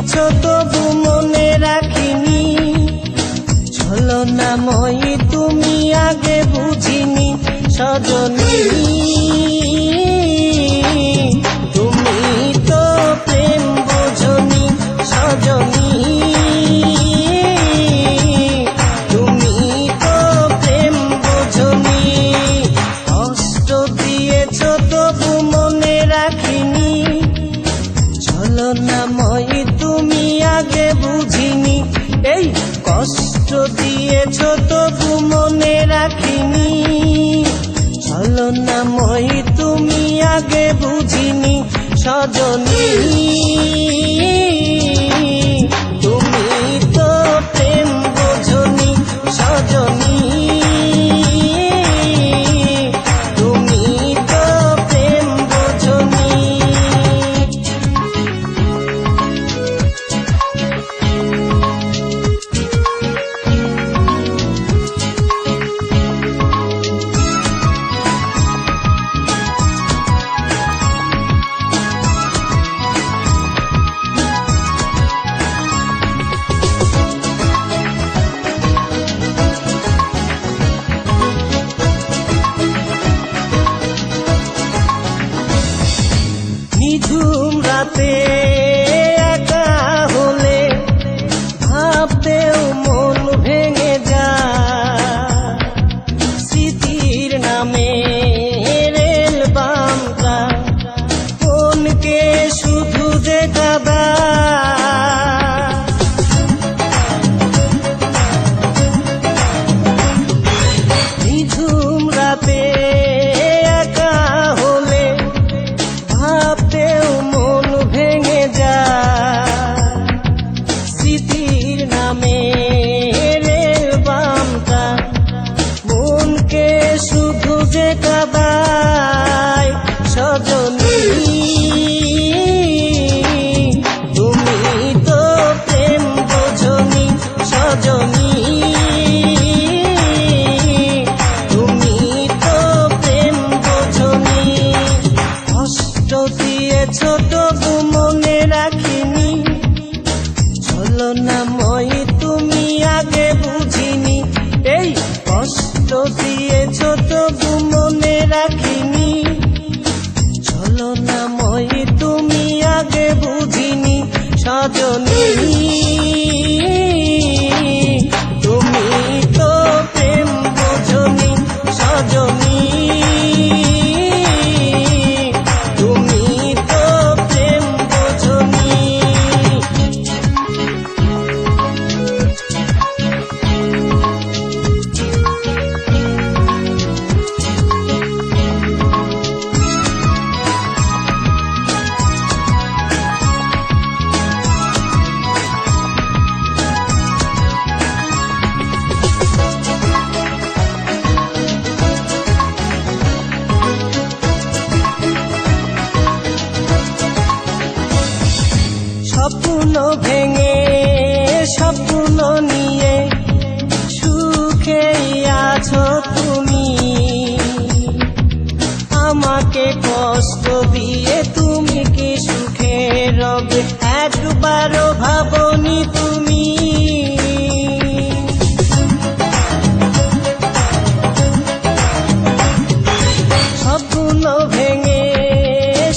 দিয়েছ তবু মনে রাখিনি, ছলনাময়ী তুমি আগে বুঝিনি সজনী। তুমি তো প্রেম বোঝনি সজনী, তুমি তো প্রেম বোঝনি। কষ্ট দিয়েছ তবু মনে রাখিনি, ছলনাময়ী তুমি আগে বুঝিনি। এই কষ্ট দিয়েছ তবু মনে রাখিনি, ছলনাময়ী তুমি আগে বুঝিনি সজনী। তুমি তো প্রেম বোঝনি সজনী, তুমি তো প্রেম বোঝনি। নিঝুম রাতে একা হলে ভাবতেও মন ভেঙে যায়, স্মৃতির নামে রেল বামটা মনকে শুধু যে কাঁদায়। নিঝুম রাতে একা হলে ভাবতেও মন ভেঙে যায়, স্মৃতির নামে রেল বামটা মনকে শুধু যে কাঁদায় সজনী। তুমি তো প্রেম বোঝনি সজনী, তুমি তো প্রেম বোঝনি। কষ্ট দিয়েছ তবু মনে রাখিনি, ছলনাময়ী তুমি আগে বুঝিনি। এই কষ্ট দিয়েছ তবু মনে রাখিনি, ছলনাময়ী তুমি আগে বুঝিনি সজনী। তুমি তো প্রেম বোঝনি সজনী, তুমি তো প্রেম বোঝনি। স্বপ্ন ভেঙে স্বপ্ন নিয়ে সুখেই আছো তুমি, আমাকে কষ্ট দিয়ে তুমি কি সুখে রবে একবারও ভাবনি তুমি। স্বপ্ন ভেঙে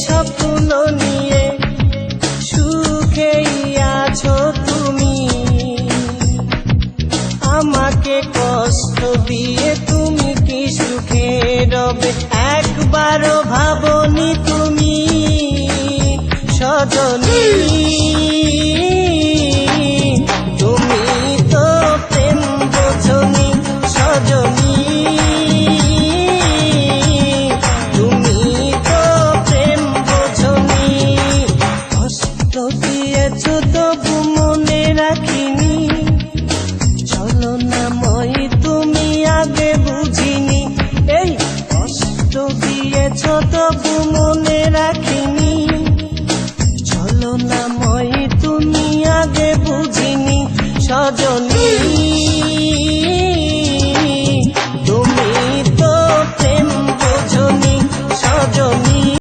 স্বপ্ন নিয়ে সুখেই আছো তুমি, আমাকে কষ্ট দিয়ে তুমি কি সুখে রবে একবারও ভাবনি তুমি সজনী। তুমি তো প্রেম বোঝনি সজনী, তুমি তো প্রেম বোঝনি। কষ্ট দিয়েছ তবু মনে রাখিনি, ছলনাময়ী